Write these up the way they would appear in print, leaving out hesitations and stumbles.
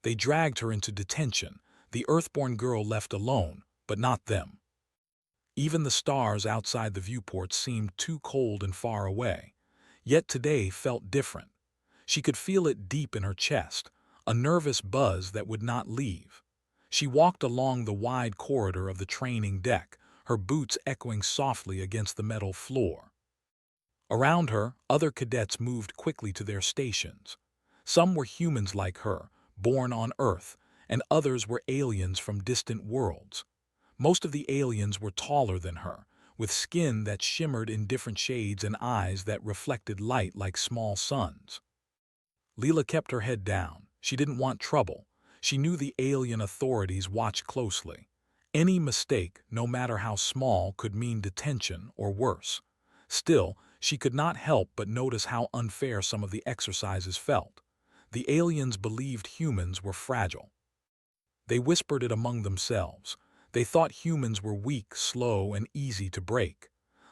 They dragged her into detention, the Earthborn girl left alone, but not them. Even the stars outside the viewport seemed too cold and far away. Yet today felt different. She could feel it deep in her chest, a nervous buzz that would not leave. She walked along the wide corridor of the training deck, her boots echoing softly against the metal floor. Around her, other cadets moved quickly to their stations. Some were humans like her, born on Earth, and others were aliens from distant worlds. Most of the aliens were taller than her, with skin that shimmered in different shades and eyes that reflected light like small suns. Leela kept her head down. She didn't want trouble. She knew the alien authorities watched closely. Any mistake, no matter how small, could mean detention or worse. Still, she could not help but notice how unfair some of the exercises felt. The aliens believed humans were fragile. They whispered it among themselves. They thought humans were weak, slow, and easy to break.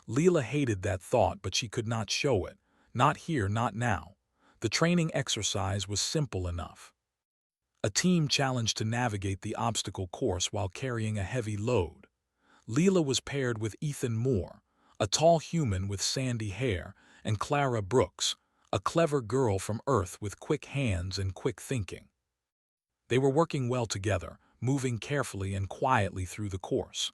Leela hated that thought, but she could not show it. Not here, not now. The training exercise was simple enough. A team challenged to navigate the obstacle course while carrying a heavy load. Leela was paired with Ethan Moore, a tall human with sandy hair, and Clara Brooks, a clever girl from Earth with quick hands and quick thinking. They were working well together, moving carefully and quietly through the course.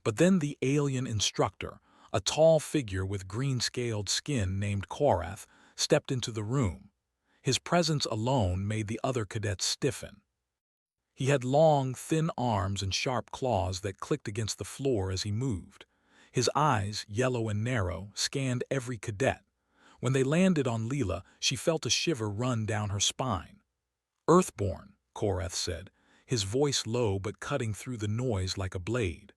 But then the alien instructor, a tall figure with green-scaled skin named Korath, stepped into the room. His presence alone made the other cadets stiffen. He had long, thin arms and sharp claws that clicked against the floor as he moved. His eyes, yellow and narrow, scanned every cadet. When they landed on Leela, she felt a shiver run down her spine. "Earthborn," Korath said, his voice low but cutting through the noise like a blade.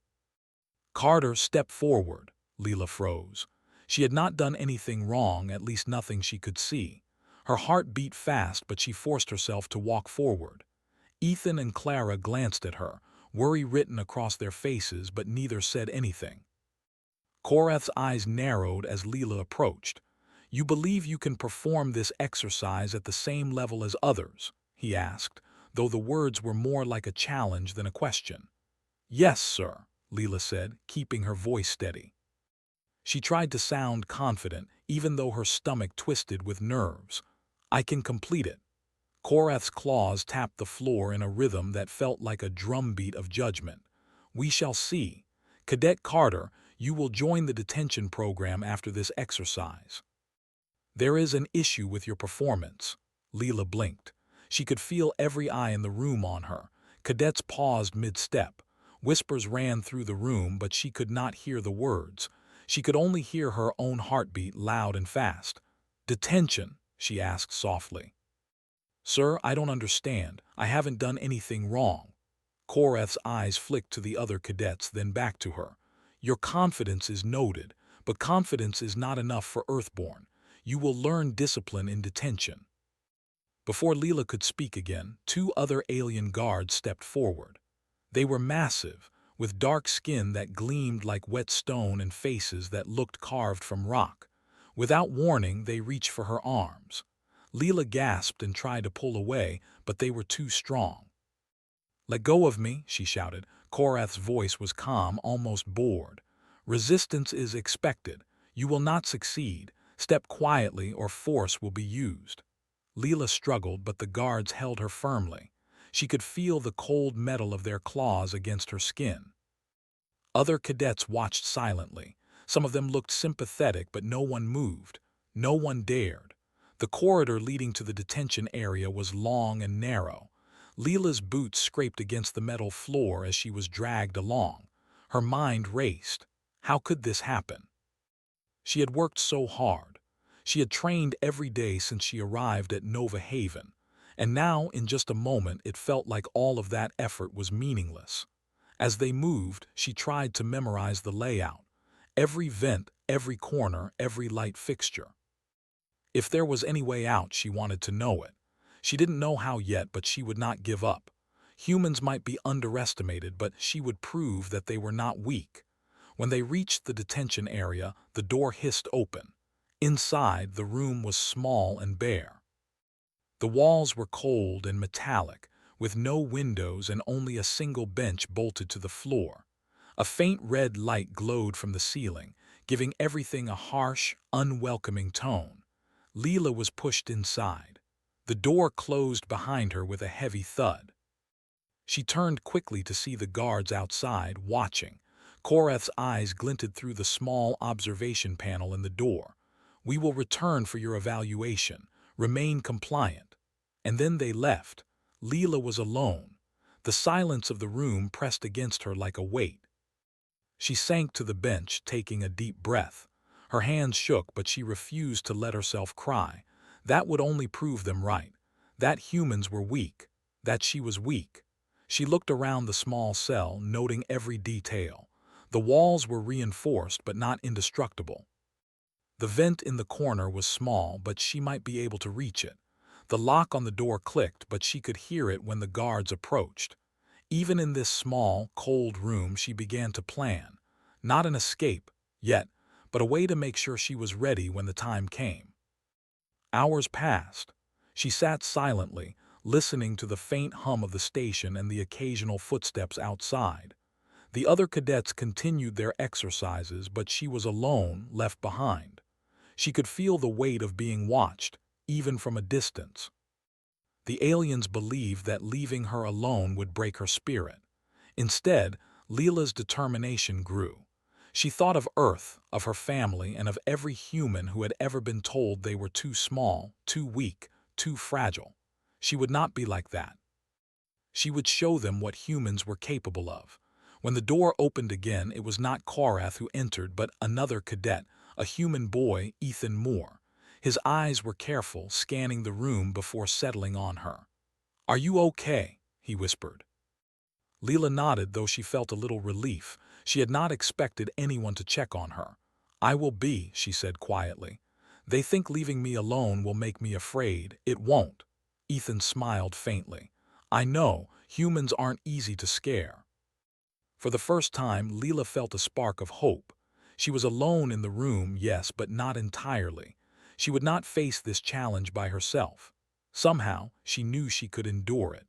"Carter, step forward." Leela froze. She had not done anything wrong, at least nothing she could see. Her heart beat fast, but she forced herself to walk forward. Ethan and Clara glanced at her, worry written across their faces, but neither said anything. Korath's eyes narrowed as Leela approached. "You believe you can perform this exercise at the same level as others?" he asked, though the words were more like a challenge than a question. "Yes, sir," Leela said, keeping her voice steady. She tried to sound confident, even though her stomach twisted with nerves. "I can complete it." Korath's claws tapped the floor in a rhythm that felt like a drumbeat of judgment. "We shall see. Cadet Carter, you will join the detention program after this exercise." "There is an issue with your performance." Leela blinked. She could feel every eye in the room on her. Cadets paused mid-step. Whispers ran through the room, but she could not hear the words. She could only hear her own heartbeat loud and fast. "Detention?" she asked softly. "Sir, I don't understand. I haven't done anything wrong." Korath's eyes flicked to the other cadets, then back to her. "Your confidence is noted, but confidence is not enough for Earthborn. You will learn discipline in detention." Before Leela could speak again, two other alien guards stepped forward. They were massive, with dark skin that gleamed like wet stone and faces that looked carved from rock. Without warning, they reached for her arms. Leela gasped and tried to pull away, but they were too strong. "Let go of me," she shouted. Korath's voice was calm, almost bored. "Resistance is expected. You will not succeed. Step quietly or force will be used." Leela struggled, but the guards held her firmly. She could feel the cold metal of their claws against her skin. Other cadets watched silently. Some of them looked sympathetic, but no one moved. No one dared. The corridor leading to the detention area was long and narrow. Leela's boots scraped against the metal floor as she was dragged along. Her mind raced. How could this happen? She had worked so hard. She had trained every day since she arrived at Nova Haven, and now, in just a moment, it felt like all of that effort was meaningless. As they moved, she tried to memorize the layout. Every vent, every corner, every light fixture. If there was any way out, she wanted to know it. She didn't know how yet, but she would not give up. Humans might be underestimated, but she would prove that they were not weak. When they reached the detention area, the door hissed open. Inside, the room was small and bare. The walls were cold and metallic, with no windows and only a single bench bolted to the floor. A faint red light glowed from the ceiling, giving everything a harsh, unwelcoming tone. Leela was pushed inside. The door closed behind her with a heavy thud. She turned quickly to see the guards outside, watching. Korath's eyes glinted through the small observation panel in the door. "We will return for your evaluation. Remain compliant." And then they left. Leela was alone. The silence of the room pressed against her like a weight. She sank to the bench, taking a deep breath. Her hands shook, but she refused to let herself cry. That would only prove them right. That humans were weak. That she was weak. She looked around the small cell, noting every detail. The walls were reinforced but not indestructible. The vent in the corner was small, but she might be able to reach it. The lock on the door clicked, but she could hear it when the guards approached. Even in this small, cold room, she began to plan. Not an escape, yet, but a way to make sure she was ready when the time came. Hours passed. She sat silently, listening to the faint hum of the station and the occasional footsteps outside. The other cadets continued their exercises, but she was alone, left behind. She could feel the weight of being watched, even from a distance. The aliens believed that leaving her alone would break her spirit. Instead, Leela's determination grew. She thought of Earth, of her family, and of every human who had ever been told they were too small, too weak, too fragile. She would not be like that. She would show them what humans were capable of. When the door opened again, it was not Korath who entered, but another cadet, a human boy, Ethan Moore. His eyes were careful, scanning the room before settling on her. "Are you okay?" he whispered. Leela nodded, though she felt a little relief. She had not expected anyone to check on her. "I will be," she said quietly. "They think leaving me alone will make me afraid. It won't." Ethan smiled faintly. "I know, humans aren't easy to scare." For the first time, Leela felt a spark of hope. She was alone in the room, yes, but not entirely. She would not face this challenge by herself. Somehow, she knew she could endure it.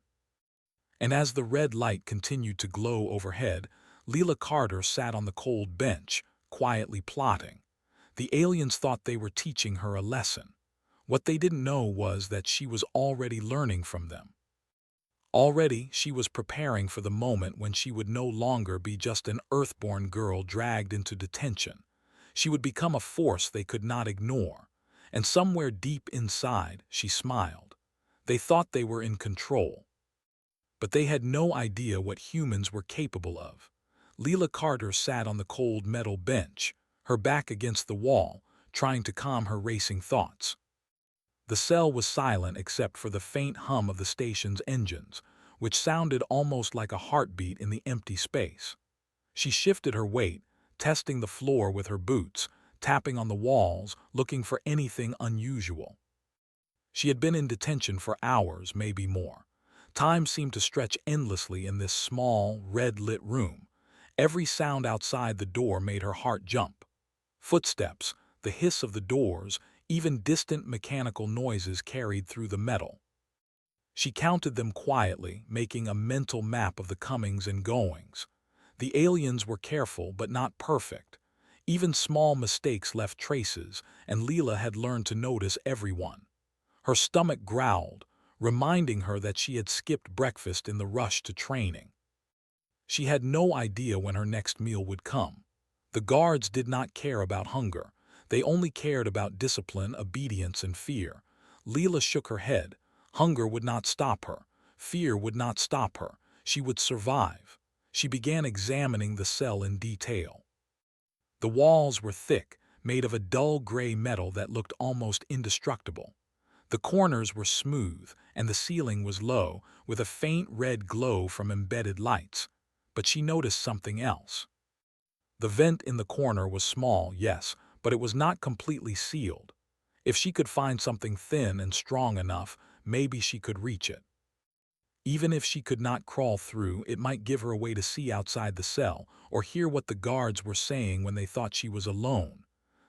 And as the red light continued to glow overhead, Leela Carter sat on the cold bench, quietly plotting. The aliens thought they were teaching her a lesson. What they didn't know was that she was already learning from them. Already, she was preparing for the moment when she would no longer be just an Earthborn girl dragged into detention. She would become a force they could not ignore. And somewhere deep inside, she smiled. They thought they were in control. But they had no idea what humans were capable of. Leela Carter sat on the cold metal bench, her back against the wall, trying to calm her racing thoughts. The cell was silent except for the faint hum of the station's engines, which sounded almost like a heartbeat in the empty space. She shifted her weight, testing the floor with her boots, tapping on the walls, looking for anything unusual. She had been in detention for hours, maybe more. Time seemed to stretch endlessly in this small, red-lit room. Every sound outside the door made her heart jump. Footsteps, the hiss of the doors, even distant mechanical noises carried through the metal. She counted them quietly, making a mental map of the comings and goings. The aliens were careful but not perfect. Even small mistakes left traces, and Leela had learned to notice everyone. Her stomach growled, reminding her that she had skipped breakfast in the rush to training. She had no idea when her next meal would come. The guards did not care about hunger. They only cared about discipline, obedience, and fear. Leela shook her head. Hunger would not stop her. Fear would not stop her. She would survive. She began examining the cell in detail. The walls were thick, made of a dull gray metal that looked almost indestructible. The corners were smooth, and the ceiling was low, with a faint red glow from embedded lights. But she noticed something else. The vent in the corner was small, yes, but it was not completely sealed. If she could find something thin and strong enough, maybe she could reach it. Even if she could not crawl through, it might give her a way to see outside the cell, or hear what the guards were saying when they thought she was alone.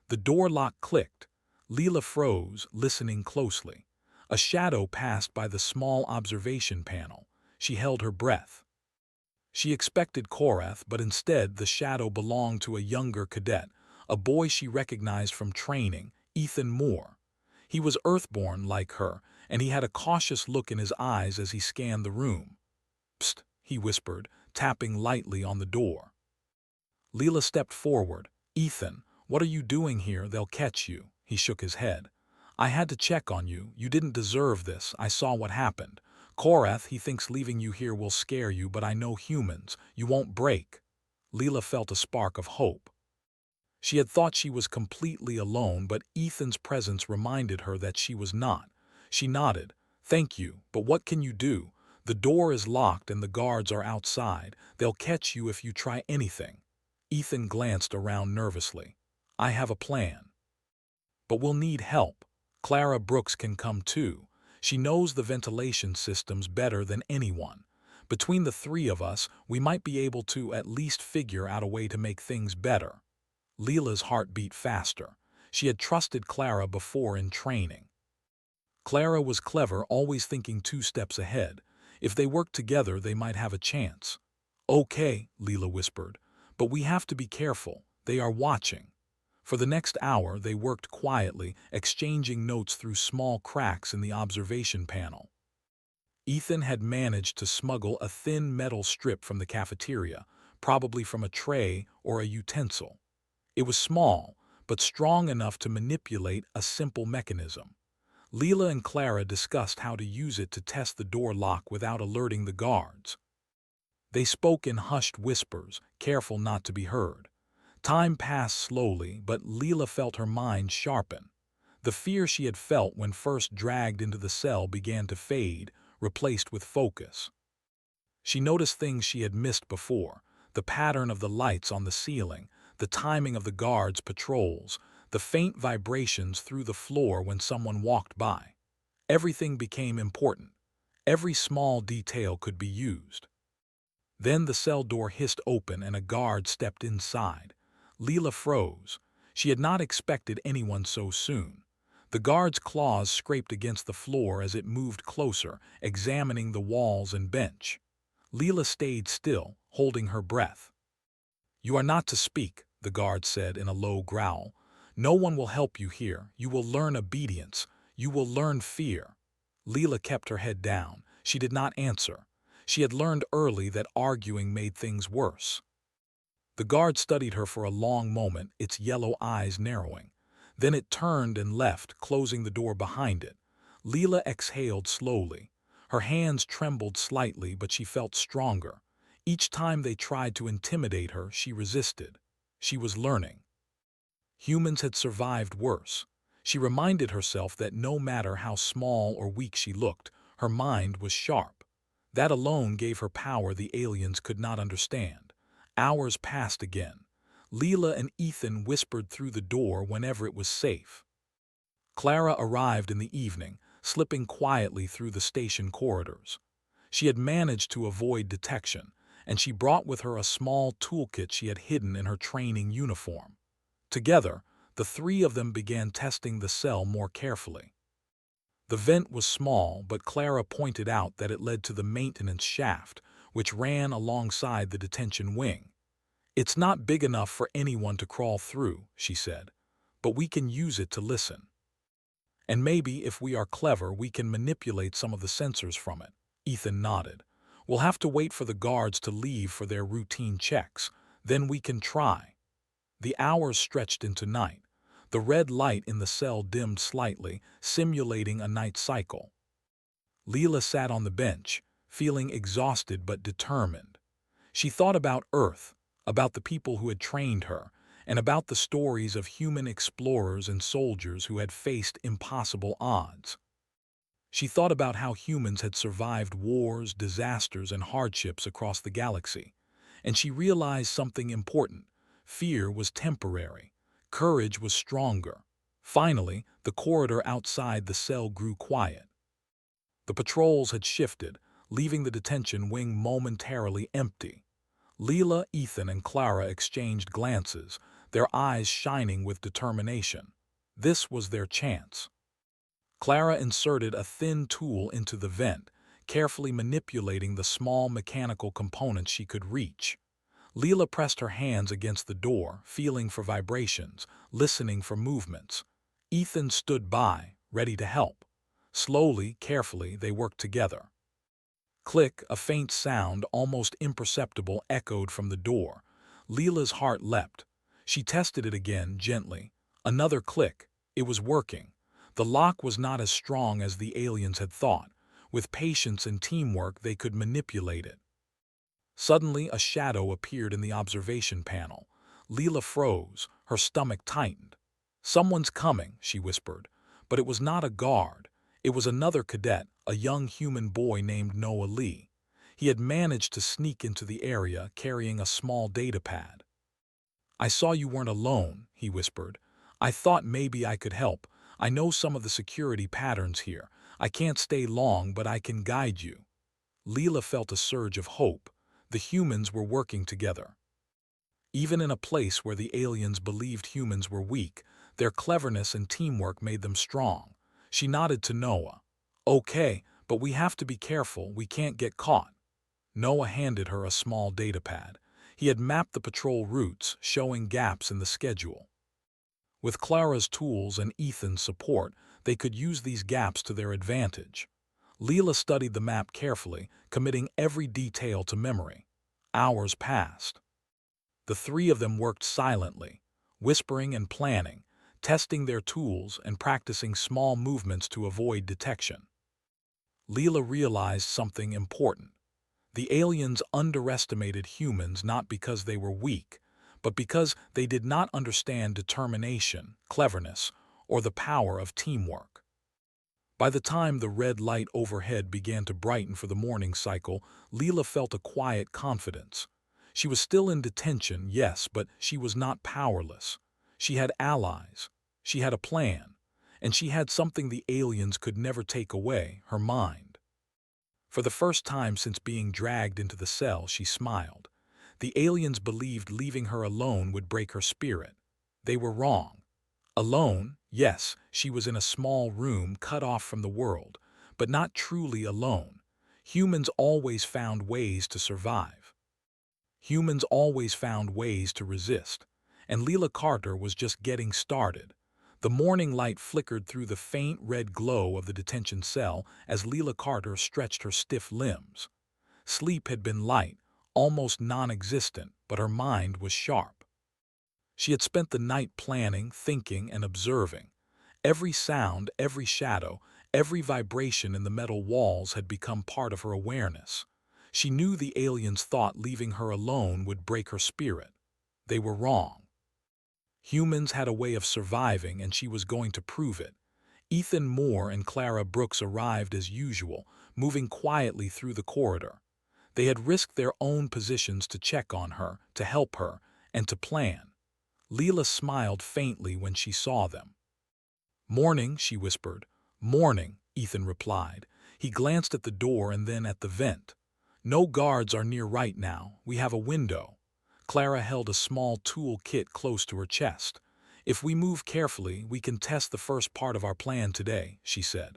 The door lock clicked. Leela froze, listening closely. A shadow passed by the small observation panel. She held her breath. She expected Korath, but instead the shadow belonged to a younger cadet, a boy she recognized from training, Ethan Moore. He was Earthborn like her, and he had a cautious look in his eyes as he scanned the room. "Psst," he whispered, tapping lightly on the door. Leela stepped forward. "Ethan, what are you doing here? They'll catch you." He shook his head. "I had to check on you. You didn't deserve this. I saw what happened. Korath, he thinks leaving you here will scare you, but I know humans. You won't break." Leela felt a spark of hope. She had thought she was completely alone, but Ethan's presence reminded her that she was not. She nodded. "Thank you, but what can you do? The door is locked and the guards are outside. They'll catch you if you try anything." Ethan glanced around nervously. "I have a plan. But we'll need help. Clara Brooks can come too. She knows the ventilation systems better than anyone. Between the three of us, we might be able to at least figure out a way to make things better." Leela's heart beat faster. She had trusted Clara before in training. Clara was clever, always thinking 2 steps ahead. If they worked together, they might have a chance. "Okay," Leela whispered, "but we have to be careful. They are watching." For the next hour, they worked quietly, exchanging notes through small cracks in the observation panel. Ethan had managed to smuggle a thin metal strip from the cafeteria, probably from a tray or a utensil. It was small, but strong enough to manipulate a simple mechanism. Leela and Clara discussed how to use it to test the door lock without alerting the guards. They spoke in hushed whispers, careful not to be heard. Time passed slowly, but Leela felt her mind sharpen. The fear she had felt when first dragged into the cell began to fade, replaced with focus. She noticed things she had missed before: the pattern of the lights on the ceiling, the timing of the guards' patrols, the faint vibrations through the floor when someone walked by. Everything became important. Every small detail could be used. Then the cell door hissed open and a guard stepped inside. Leela froze. She had not expected anyone so soon. The guard's claws scraped against the floor as it moved closer, examining the walls and bench. Leela stayed still, holding her breath. "You are not to speak," the guard said in a low growl. "No one will help you here. You will learn obedience. You will learn fear." Leela kept her head down. She did not answer. She had learned early that arguing made things worse. The guard studied her for a long moment, its yellow eyes narrowing. Then it turned and left, closing the door behind it. Leela exhaled slowly. Her hands trembled slightly, but she felt stronger. Each time they tried to intimidate her, she resisted. She was learning. Humans had survived worse. She reminded herself that no matter how small or weak she looked, her mind was sharp. That alone gave her power the aliens could not understand. Hours passed again. Leela and Ethan whispered through the door whenever it was safe. Clara arrived in the evening, slipping quietly through the station corridors. She had managed to avoid detection, and she brought with her a small toolkit she had hidden in her training uniform. Together, the three of them began testing the cell more carefully. The vent was small, but Clara pointed out that it led to the maintenance shaft, which ran alongside the detention wing. "It's not big enough for anyone to crawl through," she said, "but we can use it to listen. And maybe, if we are clever, we can manipulate some of the sensors from it." Ethan nodded. "We'll have to wait for the guards to leave for their routine checks. Then we can try." The hours stretched into night. The red light in the cell dimmed slightly, simulating a night cycle. Leela sat on the bench, feeling exhausted but determined. She thought about Earth, about the people who had trained her, and about the stories of human explorers and soldiers who had faced impossible odds. She thought about how humans had survived wars, disasters, and hardships across the galaxy. And she realized something important. Fear was temporary. Courage was stronger. Finally, the corridor outside the cell grew quiet. The patrols had shifted, leaving the detention wing momentarily empty. Leela, Ethan, and Clara exchanged glances, their eyes shining with determination. This was their chance. Clara inserted a thin tool into the vent, carefully manipulating the small mechanical components she could reach. Leela pressed her hands against the door, feeling for vibrations, listening for movements. Ethan stood by, ready to help. Slowly, carefully, they worked together. Click, a faint sound, almost imperceptible, echoed from the door. Leela's heart leapt. She tested it again, gently. Another click. It was working. The lock was not as strong as the aliens had thought. With patience and teamwork, they could manipulate it. Suddenly, a shadow appeared in the observation panel. Leela froze, her stomach tightened. "Someone's coming," she whispered. But it was not a guard. It was another cadet, a young human boy named Noah Lee. He had managed to sneak into the area carrying a small datapad. "I saw you weren't alone," he whispered. "I thought maybe I could help. I know some of the security patterns here. I can't stay long, but I can guide you." Leela felt a surge of hope. The humans were working together. Even in a place where the aliens believed humans were weak, their cleverness and teamwork made them strong. She nodded to Noah. "Okay, but we have to be careful. We can't get caught." Noah handed her a small datapad. He had mapped the patrol routes, showing gaps in the schedule. With Clara's tools and Ethan's support, they could use these gaps to their advantage. Leela studied the map carefully, committing every detail to memory. Hours passed. The three of them worked silently, whispering and planning, testing their tools and practicing small movements to avoid detection. Leela realized something important. The aliens underestimated humans not because they were weak, but because they did not understand determination, cleverness, or the power of teamwork. By the time the red light overhead began to brighten for the morning cycle, Leela felt a quiet confidence. She was still in detention, yes, but she was not powerless. She had allies. She had a plan. And she had something the aliens could never take away, her mind. For the first time since being dragged into the cell, she smiled. The aliens believed leaving her alone would break her spirit. They were wrong. Alone, yes, she was in a small room cut off from the world, but not truly alone. Humans always found ways to survive. Humans always found ways to resist. And Leela Carter was just getting started. The morning light flickered through the faint red glow of the detention cell as Leela Carter stretched her stiff limbs. Sleep had been light, almost non-existent, but her mind was sharp. She had spent the night planning, thinking, and observing. Every sound, every shadow, every vibration in the metal walls had become part of her awareness. She knew the aliens thought leaving her alone would break her spirit. They were wrong. Humans had a way of surviving, and she was going to prove it. Ethan Moore and Clara Brooks arrived as usual, moving quietly through the corridor. They had risked their own positions to check on her, to help her, and to plan. Leela smiled faintly when she saw them. "Morning," she whispered. "Morning," Ethan replied. He glanced at the door and then at the vent. "No guards are near right now. We have a window." Clara held a small tool kit close to her chest. "If we move carefully, we can test the first part of our plan today," she said.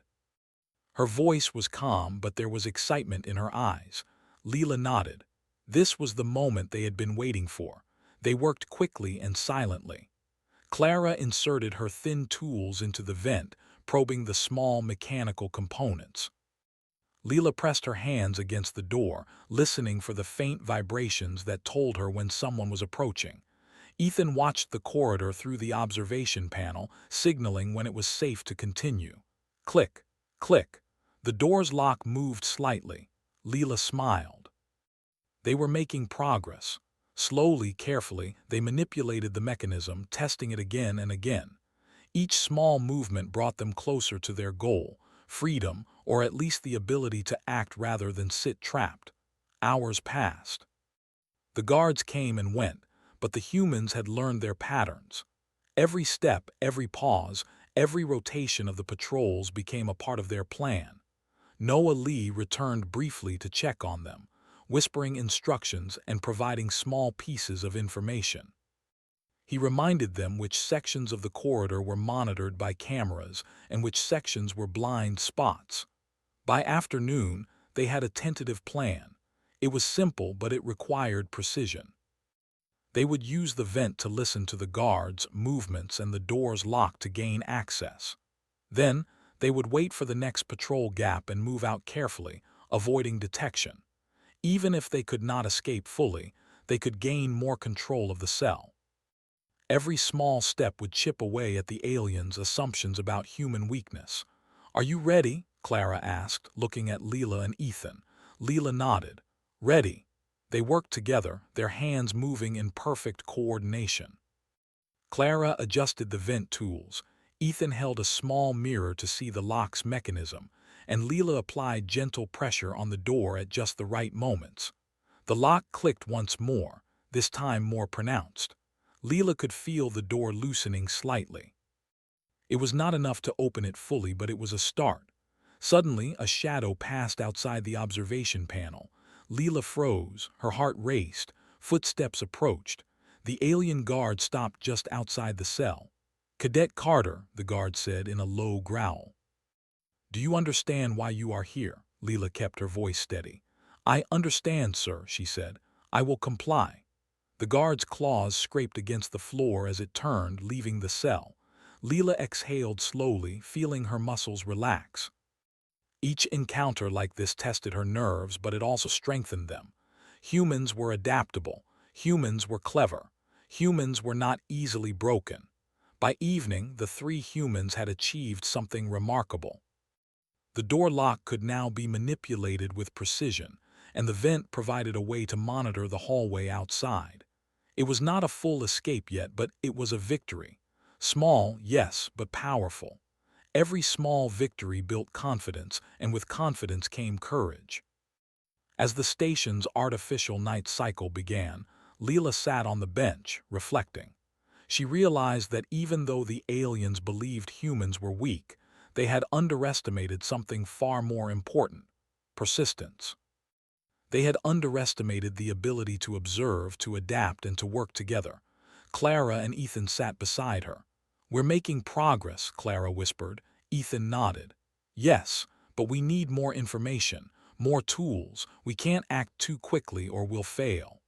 Her voice was calm, but there was excitement in her eyes. Leela nodded. This was the moment they had been waiting for. They worked quickly and silently. Clara inserted her thin tools into the vent, probing the small mechanical components. Leela pressed her hands against the door, listening for the faint vibrations that told her when someone was approaching. Ethan watched the corridor through the observation panel, signaling when it was safe to continue. Click, click. The door's lock moved slightly. Leela smiled. They were making progress. Slowly, carefully, they manipulated the mechanism, testing it again and again. Each small movement brought them closer to their goal, freedom, or at least the ability to act rather than sit trapped. Hours passed. The guards came and went, but the humans had learned their patterns. Every step, every pause, every rotation of the patrols became a part of their plan. Noah Lee returned briefly to check on them, whispering instructions and providing small pieces of information. He reminded them which sections of the corridor were monitored by cameras and which sections were blind spots. By afternoon, they had a tentative plan. It was simple, but it required precision. They would use the vent to listen to the guards' movements and the door's lock to gain access. Then, they would wait for the next patrol gap and move out carefully, avoiding detection. Even if they could not escape fully, they could gain more control of the cell. Every small step would chip away at the aliens' assumptions about human weakness. "Are you ready?" Clara asked, looking at Leela and Ethan. Leela nodded. "Ready." They worked together, their hands moving in perfect coordination. Clara adjusted the vent tools. Ethan held a small mirror to see the lock's mechanism, and Leela applied gentle pressure on the door at just the right moments. The lock clicked once more, this time more pronounced. Leela could feel the door loosening slightly. It was not enough to open it fully, but it was a start. Suddenly, a shadow passed outside the observation panel. Leela froze, her heart raced, footsteps approached. The alien guard stopped just outside the cell. "Cadet Carter," the guard said in a low growl. "Do you understand why you are here?" Leela kept her voice steady. "I understand, sir," she said. "I will comply." The guard's claws scraped against the floor as it turned, leaving the cell. Leela exhaled slowly, feeling her muscles relax. Each encounter like this tested her nerves, but it also strengthened them. Humans were adaptable. Humans were clever. Humans were not easily broken. By evening, the three humans had achieved something remarkable. The door lock could now be manipulated with precision, and the vent provided a way to monitor the hallway outside. It was not a full escape yet, but it was a victory. Small, yes, but powerful. Every small victory built confidence, and with confidence came courage. As the station's artificial night cycle began, Leela sat on the bench, reflecting. She realized that even though the aliens believed humans were weak, they had underestimated something far more important: persistence. They had underestimated the ability to observe, to adapt, and to work together. Clara and Ethan sat beside her. "We're making progress," Clara whispered. Ethan nodded. "Yes, but we need more information, more tools. We can't act too quickly or we'll fail."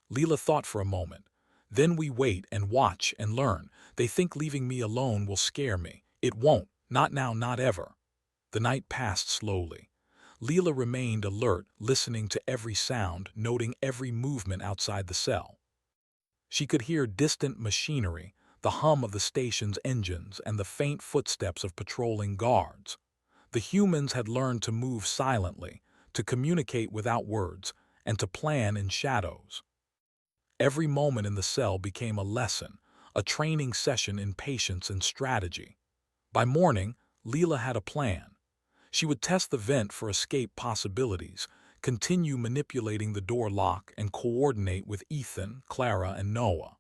Leela thought for a moment. "Then we wait and watch and learn. They think leaving me alone will scare me. It won't. Not now, not ever." The night passed slowly. Leela remained alert, listening to every sound, noting every movement outside the cell. She could hear distant machinery, the hum of the station's engines, and the faint footsteps of patrolling guards. The humans had learned to move silently, to communicate without words, and to plan in shadows. Every moment in the cell became a lesson, a training session in patience and strategy. By morning, Leela had a plan. She would test the vent for escape possibilities, continue manipulating the door lock, and coordinate with Ethan, Clara, and Noah.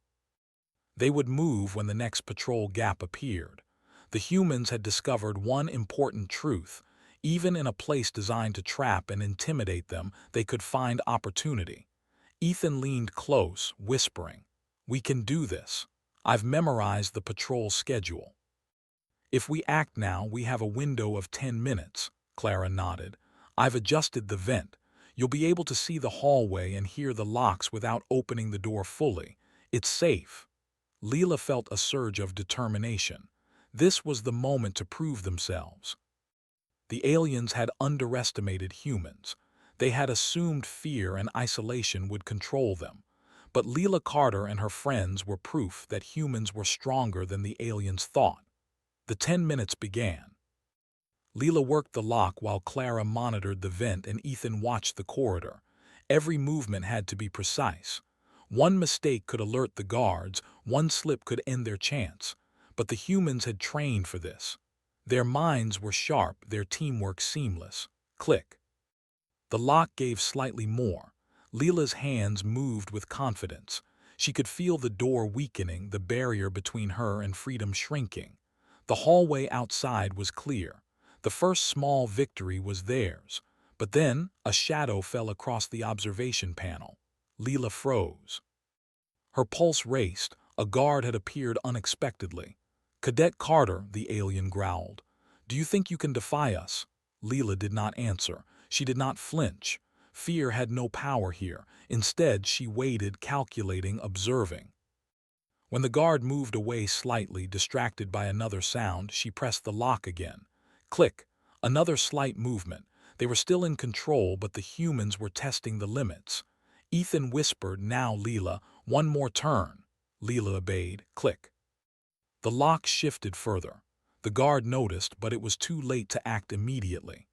They would move when the next patrol gap appeared. The humans had discovered one important truth: even in a place designed to trap and intimidate them, they could find opportunity. Ethan leaned close, whispering, "We can do this. I've memorized the patrol schedule." "If we act now, we have a window of 10 minutes, Clara nodded. "I've adjusted the vent. You'll be able to see the hallway and hear the locks without opening the door fully. It's safe." Leela felt a surge of determination. This was the moment to prove themselves. The aliens had underestimated humans. They had assumed fear and isolation would control them. But Leela Carter and her friends were proof that humans were stronger than the aliens thought. The 10 minutes began. Leela worked the lock while Clara monitored the vent and Ethan watched the corridor. Every movement had to be precise. One mistake could alert the guards, one slip could end their chance. But the humans had trained for this. Their minds were sharp, their teamwork seamless. Click. The lock gave slightly more. Leela's hands moved with confidence. She could feel the door weakening, the barrier between her and freedom shrinking. The hallway outside was clear. The first small victory was theirs. But then a shadow fell across the observation panel. Leela froze. Her pulse raced. A guard had appeared unexpectedly. "Cadet Carter," the alien growled. "Do you think you can defy us?" Leela did not answer. She did not flinch. Fear had no power here. Instead, she waited, calculating, observing. When the guard moved away slightly, distracted by another sound, she pressed the lock again. Click. Another slight movement. They were still in control, but the humans were testing the limits. Ethan whispered, "Now, Leela, one more turn." Leela obeyed. Click. The lock shifted further. The guard noticed, but it was too late to act immediately.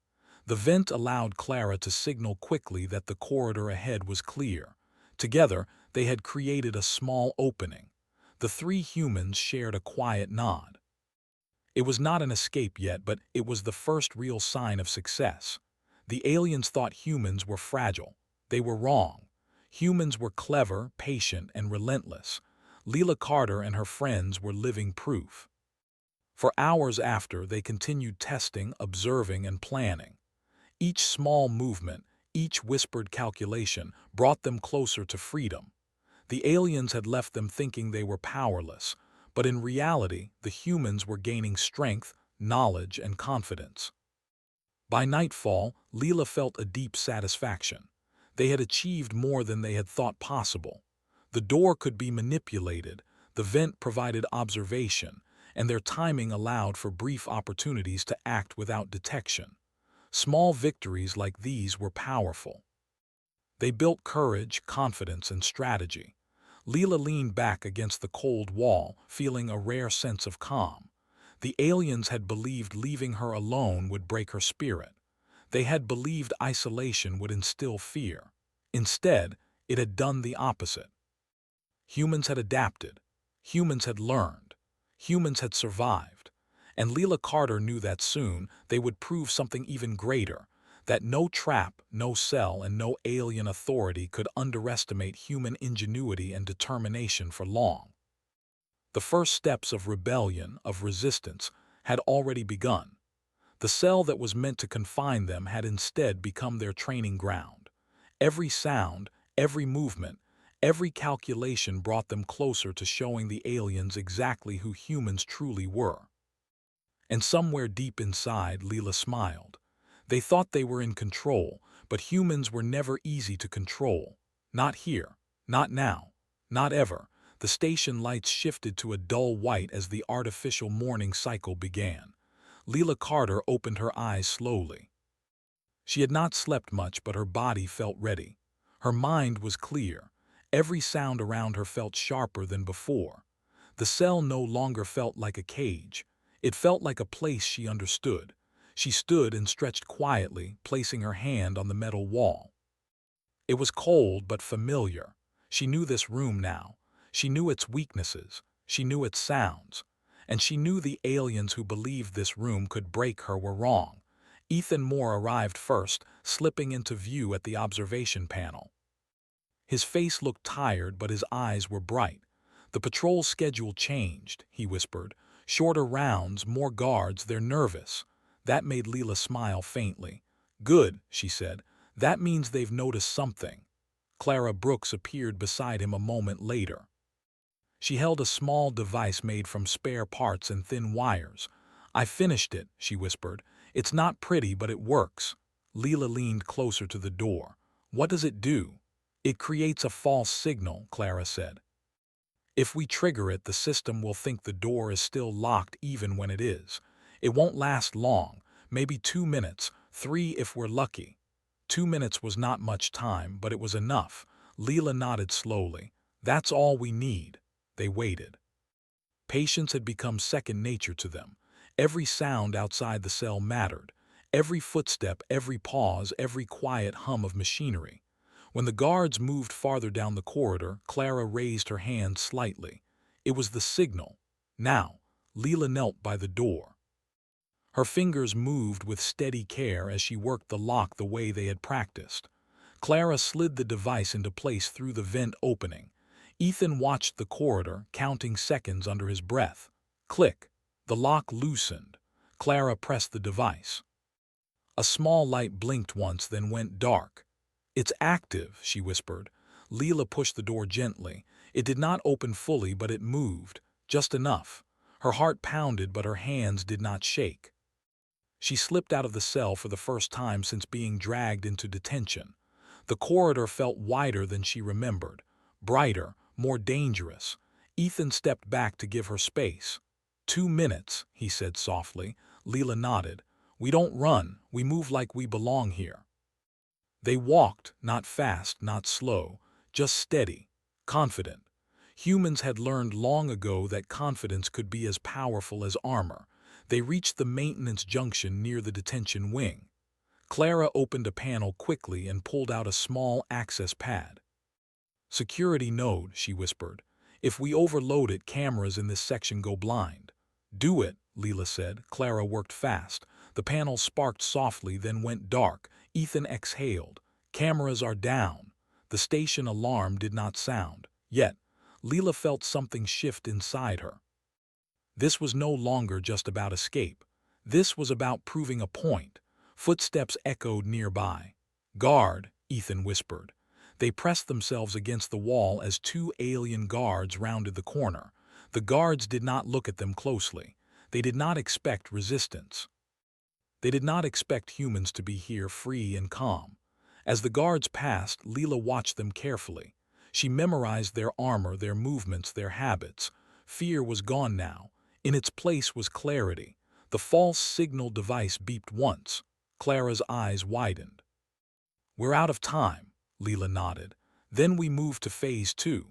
The vent allowed Clara to signal quickly that the corridor ahead was clear. Together, they had created a small opening. The three humans shared a quiet nod. It was not an escape yet, but it was the first real sign of success. The aliens thought humans were fragile. They were wrong. Humans were clever, patient, and relentless. Leela Carter and her friends were living proof. For hours after, they continued testing, observing, and planning. Each small movement, each whispered calculation, brought them closer to freedom. The aliens had left them thinking they were powerless, but in reality, the humans were gaining strength, knowledge, and confidence. By nightfall, Leela felt a deep satisfaction. They had achieved more than they had thought possible. The door could be manipulated, the vent provided observation, and their timing allowed for brief opportunities to act without detection. Small victories like these were powerful. They built courage, confidence, and strategy. Leela leaned back against the cold wall, feeling a rare sense of calm. The aliens had believed leaving her alone would break her spirit. They had believed isolation would instill fear. Instead, it had done the opposite. Humans had adapted. Humans had learned. Humans had survived. And Leela Carter knew that soon they would prove something even greater, that no trap, no cell, and no alien authority could underestimate human ingenuity and determination for long. The first steps of rebellion, of resistance, had already begun. The cell that was meant to confine them had instead become their training ground. Every sound, every movement, every calculation brought them closer to showing the aliens exactly who humans truly were. And somewhere deep inside, Leela smiled. They thought they were in control, but humans were never easy to control. Not here, not now, not ever. The station lights shifted to a dull white as the artificial morning cycle began. Leela Carter opened her eyes slowly. She had not slept much, but her body felt ready. Her mind was clear. Every sound around her felt sharper than before. The cell no longer felt like a cage. It felt like a place she understood. She stood and stretched quietly, placing her hand on the metal wall. It was cold but familiar. She knew this room now. She knew its weaknesses. She knew its sounds. And she knew the aliens who believed this room could break her were wrong. Ethan Moore arrived first, slipping into view at the observation panel. His face looked tired, but his eyes were bright. "The patrol schedule changed," he whispered. "Shorter rounds, more guards, they're nervous." That made Leela smile faintly. "Good," she said. "That means they've noticed something." Clara Brooks appeared beside him a moment later. She held a small device made from spare parts and thin wires. "I finished it," she whispered. "It's not pretty, but it works." Leela leaned closer to the door. "What does it do?" "It creates a false signal," Clara said. "If we trigger it, the system will think the door is still locked even when it is. It won't last long, maybe 2 minutes, 3 if we're lucky." 2 minutes was not much time, but it was enough. Leela nodded slowly. "That's all we need." They waited. Patience had become second nature to them. Every sound outside the cell mattered. Every footstep, every pause, every quiet hum of machinery. When the guards moved farther down the corridor, Clara raised her hand slightly. It was the signal. Now, Leela knelt by the door. Her fingers moved with steady care as she worked the lock the way they had practiced. Clara slid the device into place through the vent opening. Ethan watched the corridor, counting seconds under his breath. Click. The lock loosened. Clara pressed the device. A small light blinked once, then went dark. "It's active," she whispered. Leela pushed the door gently. It did not open fully, but it moved, just enough. Her heart pounded, but her hands did not shake. She slipped out of the cell for the first time since being dragged into detention. The corridor felt wider than she remembered, brighter, more dangerous. Ethan stepped back to give her space. 2 minutes, he said softly. Leela nodded. We don't run, we move like we belong here. They walked, not fast, not slow, just steady, confident. Humans had learned long ago that confidence could be as powerful as armor. They reached the maintenance junction near the detention wing. Clara opened a panel quickly and pulled out a small access pad. Security node, she whispered. If we overload it, cameras in this section go blind. Do it, Leela said. Clara worked fast. The panel sparked softly, then went dark. Ethan exhaled. Cameras are down. The station alarm did not sound. Yet, Leela felt something shift inside her. This was no longer just about escape. This was about proving a point. Footsteps echoed nearby. Guard, Ethan whispered. They pressed themselves against the wall as 2 alien guards rounded the corner. The guards did not look at them closely. They did not expect resistance. They did not expect humans to be here free and calm. As the guards passed, Leela watched them carefully. She memorized their armor, their movements, their habits. Fear was gone now. In its place was clarity. The false signal device beeped once. Clara's eyes widened. We're out of time, Leela nodded. Then we moved to phase 2.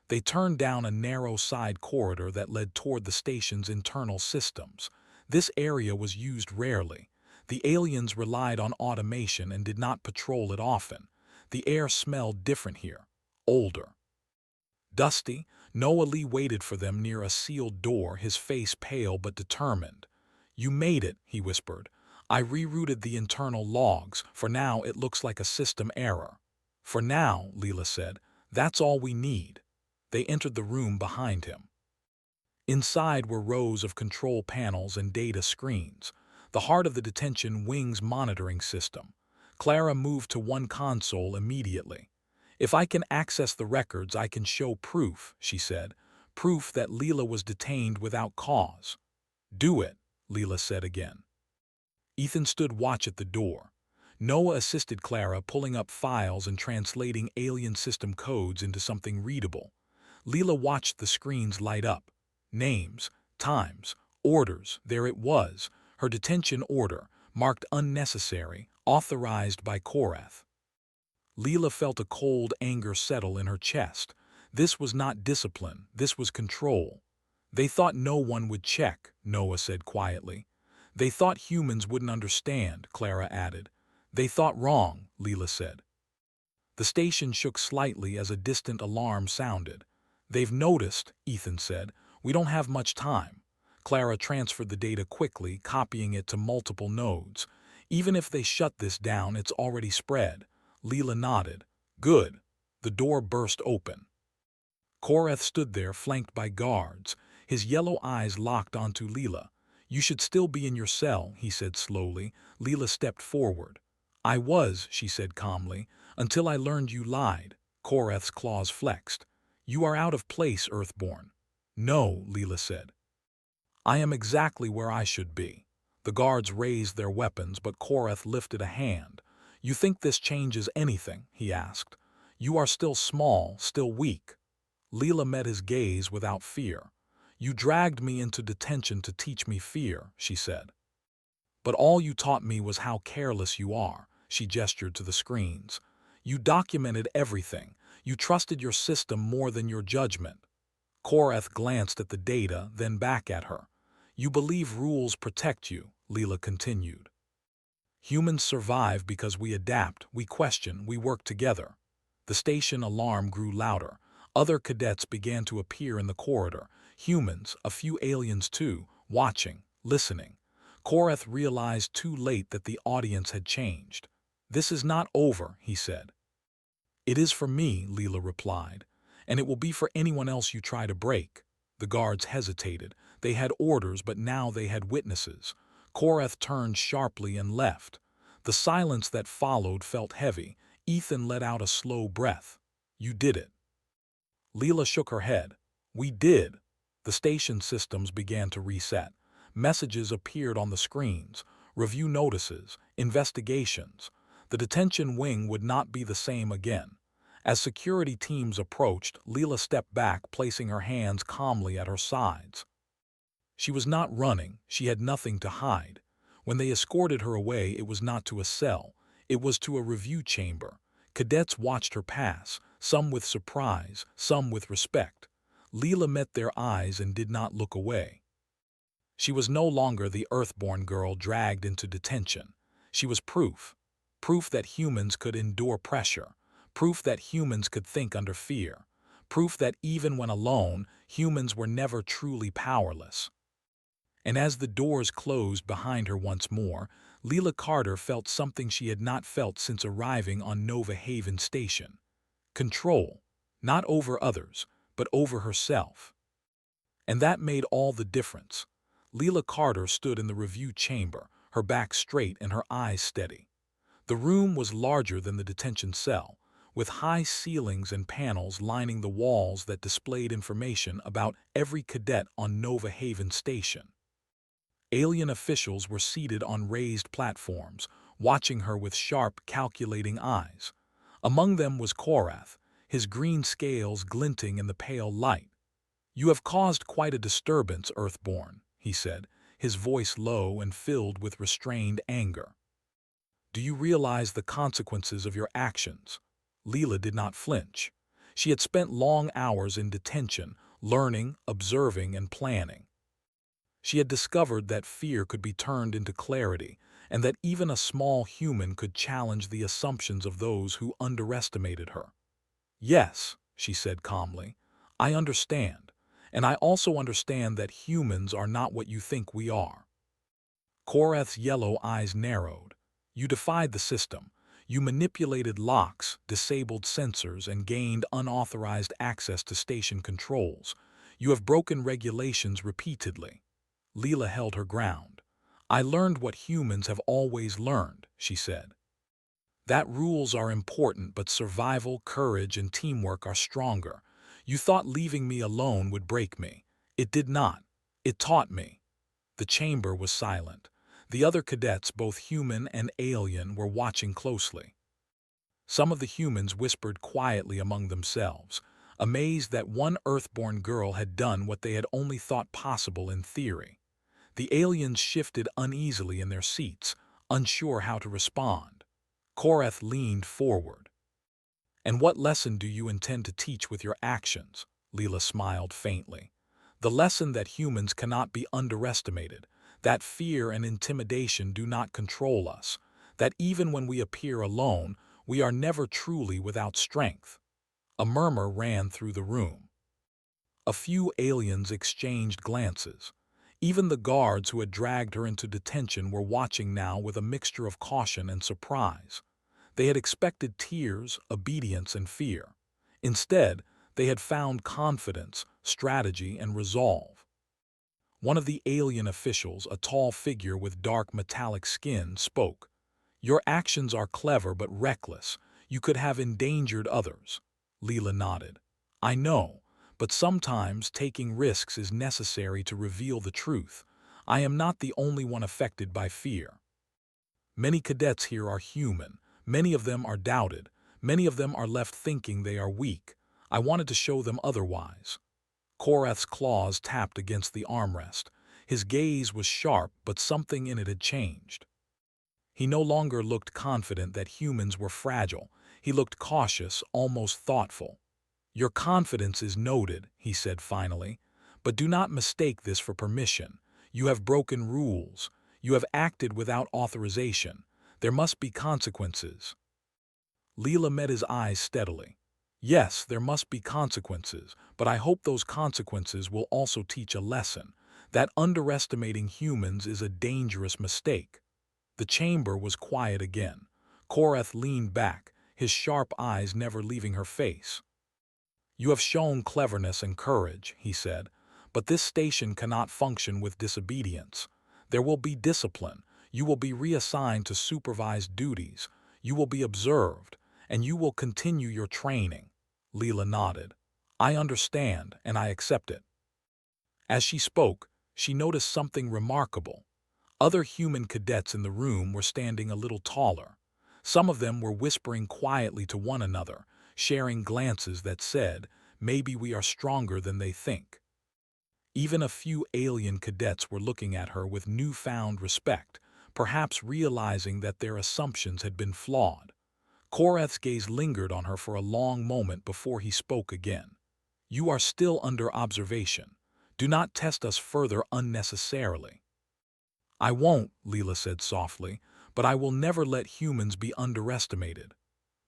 They turned down a narrow side corridor that led toward the station's internal systems. This area was used rarely. The aliens relied on automation and did not patrol it often. The air smelled different here, older. Dusty, Noah Lee waited for them near a sealed door, his face pale but determined. You made it, he whispered. I rerouted the internal logs. For now, it looks like a system error. For now, Leela said, that's all we need. They entered the room behind him. Inside were rows of control panels and data screens, the heart of the detention wing's monitoring system. Clara moved to one console immediately. If I can access the records, I can show proof, she said. Proof that Leela was detained without cause. Do it, Leela said again. Ethan stood watch at the door. Noah assisted Clara, pulling up files and translating alien system codes into something readable. Leela watched the screens light up. Names, times, orders, there it was. Her detention order, marked unnecessary, authorized by Korath. Leela felt a cold anger settle in her chest. This was not discipline, this was control. They thought no one would check, Noah said quietly. They thought humans wouldn't understand, Clara added. They thought wrong, Leela said. The station shook slightly as a distant alarm sounded. They've noticed, Ethan said. We don't have much time. Clara transferred the data quickly, copying it to multiple nodes. Even if they shut this down, it's already spread. Leela nodded. Good. The door burst open. Korath stood there, flanked by guards. His yellow eyes locked onto Leela. You should still be in your cell, he said slowly. Leela stepped forward. I was, she said calmly, until I learned you lied. Korath's claws flexed. You are out of place, Earthborn. No, Leela said. I am exactly where I should be. The guards raised their weapons, but Korath lifted a hand. You think this changes anything? He asked. You are still small, still weak. Leela met his gaze without fear. You dragged me into detention to teach me fear, she said. But all you taught me was how careless you are, she gestured to the screens. You documented everything. You trusted your system more than your judgment. Korath glanced at the data, then back at her. You believe rules protect you, Leela continued. Humans survive because we adapt, we question, we work together. The station alarm grew louder. Other cadets began to appear in the corridor. Humans, a few aliens too, watching, listening. Korath realized too late that the audience had changed. This is not over, he said. It is for me, Leela replied, and it will be for anyone else you try to break. The guards hesitated. They had orders, but now they had witnesses. Korath turned sharply and left. The silence that followed felt heavy. Ethan let out a slow breath. You did it. Leela shook her head. We did. The station systems began to reset. Messages appeared on the screens. review notices, investigations. The detention wing would not be the same again. As security teams approached, Leela stepped back, placing her hands calmly at her sides. She was not running, she had nothing to hide. When they escorted her away, it was not to a cell, it was to a review chamber. Cadets watched her pass, some with surprise, some with respect. Leela met their eyes and did not look away. She was no longer the Earthborn girl dragged into detention. She was proof. Proof that humans could endure pressure. Proof that humans could think under fear. Proof that even when alone, humans were never truly powerless. And as the doors closed behind her once more, Leela Carter felt something she had not felt since arriving on Nova Haven Station. Control, not over others, but over herself. And that made all the difference. Leela Carter stood in the review chamber, her back straight and her eyes steady. The room was larger than the detention cell, with high ceilings and panels lining the walls that displayed information about every cadet on Nova Haven Station. Alien officials were seated on raised platforms, watching her with sharp, calculating eyes. Among them was Korath, his green scales glinting in the pale light. "You have caused quite a disturbance, Earthborn," he said, his voice low and filled with restrained anger. "Do you realize the consequences of your actions?" Leela did not flinch. She had spent long hours in detention, learning, observing, and planning. She had discovered that fear could be turned into clarity, and that even a small human could challenge the assumptions of those who underestimated her. "Yes," she said calmly, "I understand, and I also understand that humans are not what you think we are." Korath's yellow eyes narrowed. "You defied the system. You manipulated locks, disabled sensors, and gained unauthorized access to station controls. You have broken regulations repeatedly." Leela held her ground. "I learned what humans have always learned," she said. "That rules are important, but survival, courage, and teamwork are stronger. You thought leaving me alone would break me. It did not. It taught me." The chamber was silent. The other cadets, both human and alien, were watching closely. Some of the humans whispered quietly among themselves, amazed that one Earthborn girl had done what they had only thought possible in theory. The aliens shifted uneasily in their seats, unsure how to respond. Korath leaned forward. "And what lesson do you intend to teach with your actions?" Leela smiled faintly. "The lesson that humans cannot be underestimated, that fear and intimidation do not control us, that even when we appear alone, we are never truly without strength." A murmur ran through the room. A few aliens exchanged glances. Even the guards who had dragged her into detention were watching now with a mixture of caution and surprise. They had expected tears, obedience, and fear. Instead, they had found confidence, strategy, and resolve. One of the alien officials, a tall figure with dark metallic skin, spoke. "Your actions are clever but reckless. You could have endangered others." Leela nodded. "I know, but sometimes taking risks is necessary to reveal the truth. I am not the only one affected by fear. Many cadets here are human. Many of them are doubted. Many of them are left thinking they are weak. I wanted to show them otherwise." Korath's claws tapped against the armrest. His gaze was sharp, but something in it had changed. He no longer looked confident that humans were fragile. He looked cautious, almost thoughtful. "Your confidence is noted," he said finally, "but do not mistake this for permission. You have broken rules. You have acted without authorization. There must be consequences." Leela met his eyes steadily. "Yes, there must be consequences, but I hope those consequences will also teach a lesson, that underestimating humans is a dangerous mistake." The chamber was quiet again. Korath leaned back, his sharp eyes never leaving her face. "You have shown cleverness and courage," he said, "but this station cannot function with disobedience. There will be discipline. You will be reassigned to supervised duties. You will be observed, and you will continue your training." Leela nodded. "I understand, and I accept it." As she spoke, she noticed something remarkable. Other human cadets in the room were standing a little taller. Some of them were whispering quietly to one another, sharing glances that said, "Maybe we are stronger than they think." Even a few alien cadets were looking at her with newfound respect, perhaps realizing that their assumptions had been flawed. Korath's gaze lingered on her for a long moment before he spoke again. "You are still under observation. Do not test us further unnecessarily." "I won't," Leela said softly, "but I will never let humans be underestimated."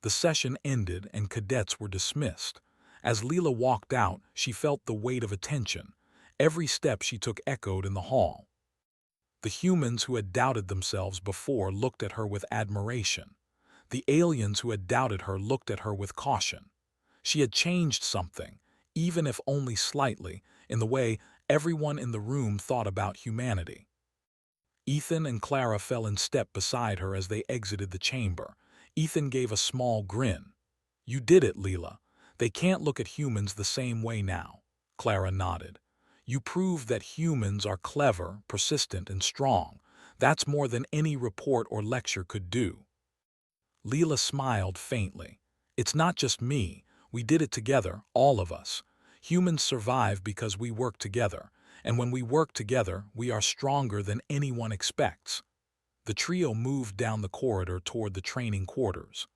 The session ended and cadets were dismissed. As Leela walked out, she felt the weight of attention. Every step she took echoed in the hall. The humans who had doubted themselves before looked at her with admiration. The aliens who had doubted her looked at her with caution. She had changed something, even if only slightly, in the way everyone in the room thought about humanity. Ethan and Clara fell in step beside her as they exited the chamber. Ethan gave a small grin. "You did it, Leela. They can't look at humans the same way now." Clara nodded. "You proved that humans are clever, persistent, and strong. That's more than any report or lecture could do." Leela smiled faintly. "It's not just me. We did it together, all of us. Humans survive because we work together, and when we work together, we are stronger than anyone expects." The trio moved down the corridor toward the training quarters.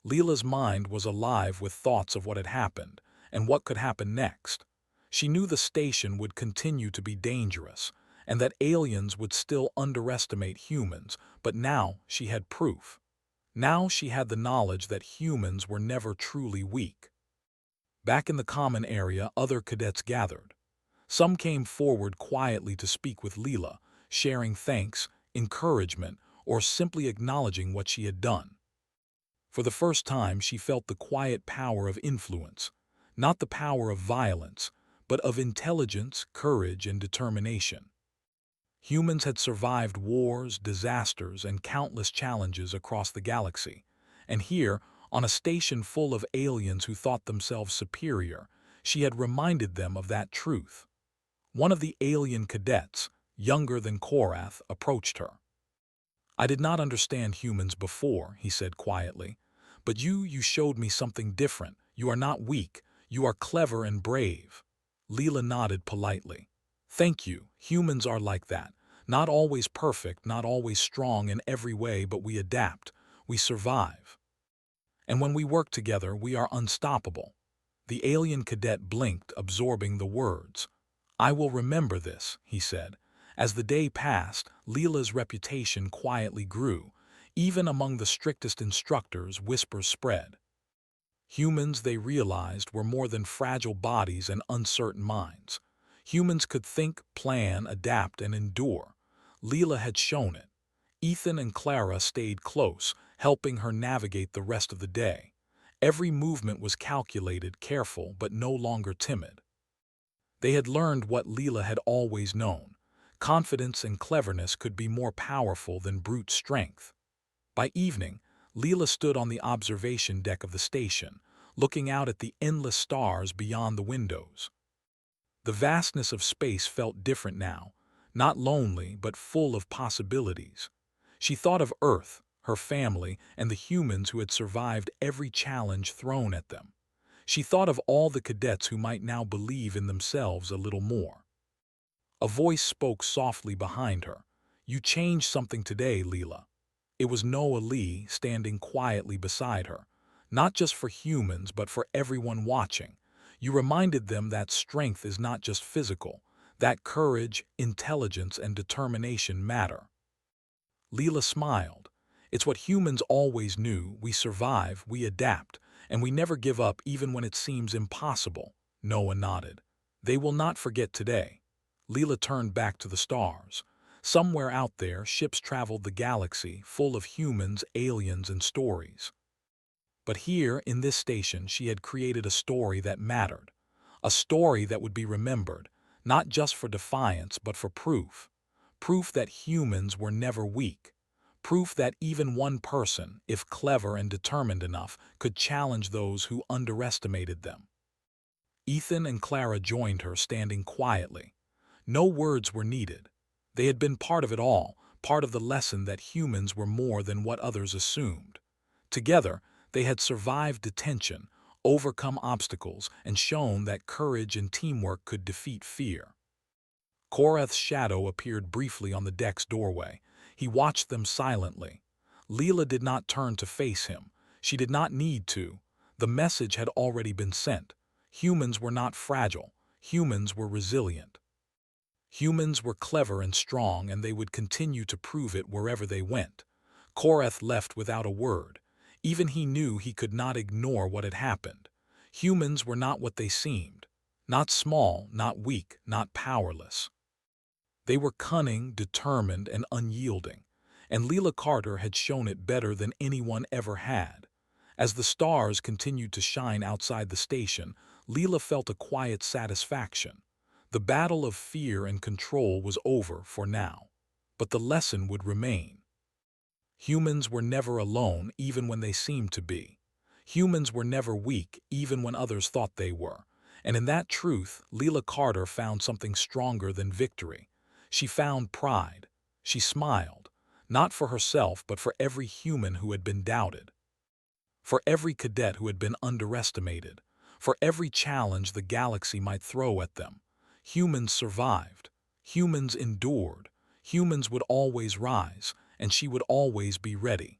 Leela's mind was alive with thoughts of what had happened and what could happen next. She knew the station would continue to be dangerous, and that aliens would still underestimate humans, but now she had proof. Now she had the knowledge that humans were never truly weak. Back in the common area, other cadets gathered. Some came forward quietly to speak with Leela, sharing thanks, encouragement, or simply acknowledging what she had done. For the first time, she felt the quiet power of influence, not the power of violence, but of intelligence, courage, and determination. Humans had survived wars, disasters, and countless challenges across the galaxy, and here, on a station full of aliens who thought themselves superior, she had reminded them of that truth. One of the alien cadets, younger than Korath, approached her. "I did not understand humans before," he said quietly, "but you showed me something different. You are not weak. You are clever and brave." Leela nodded politely. "Thank you. Humans are like that. Not always perfect, not always strong in every way, but we adapt. We survive. And when we work together, we are unstoppable." The alien cadet blinked, absorbing the words. "I will remember this," he said. As the day passed, Leela's reputation quietly grew. Even among the strictest instructors, whispers spread. Humans, they realized, were more than fragile bodies and uncertain minds. Humans could think, plan, adapt, and endure. Leela had shown it. Ethan and Clara stayed close, helping her navigate the rest of the day. Every movement was calculated, careful, but no longer timid. They had learned what Leela had always known. Confidence and cleverness could be more powerful than brute strength. By evening, Leela stood on the observation deck of the station, looking out at the endless stars beyond the windows. The vastness of space felt different now, not lonely but full of possibilities. She thought of Earth, her family, and the humans who had survived every challenge thrown at them. She thought of all the cadets who might now believe in themselves a little more. A voice spoke softly behind her. "You changed something today, Leela." It was Noah Lee standing quietly beside her. "Not just for humans, but for everyone watching. You reminded them that strength is not just physical, that courage, intelligence, and determination matter." Leela smiled. "It's what humans always knew. We survive, we adapt, and we never give up even when it seems impossible." Noah nodded. "They will not forget today." Leela turned back to the stars. Somewhere out there, ships traveled the galaxy, full of humans, aliens, and stories. But here, in this station, she had created a story that mattered. A story that would be remembered, not just for defiance, but for proof. Proof that humans were never weak. Proof that even one person, if clever and determined enough, could challenge those who underestimated them. Ethan and Clara joined her, standing quietly. No words were needed. They had been part of it all, part of the lesson that humans were more than what others assumed. Together, they had survived detention, overcome obstacles, and shown that courage and teamwork could defeat fear. Korath's shadow appeared briefly on the deck's doorway. He watched them silently. Leela did not turn to face him. She did not need to. The message had already been sent. Humans were not fragile. Humans were resilient. Humans were clever and strong, and they would continue to prove it wherever they went. Korath left without a word. Even he knew he could not ignore what had happened. Humans were not what they seemed. Not small, not weak, not powerless. They were cunning, determined, and unyielding, and Leela Carter had shown it better than anyone ever had. As the stars continued to shine outside the station, Leela felt a quiet satisfaction. The battle of fear and control was over for now. But the lesson would remain. Humans were never alone, even when they seemed to be. Humans were never weak, even when others thought they were. And in that truth, Leela Carter found something stronger than victory. She found pride. She smiled, not for herself, but for every human who had been doubted, for every cadet who had been underestimated, for every challenge the galaxy might throw at them. Humans survived. Humans endured. Humans would always rise, and she would always be ready.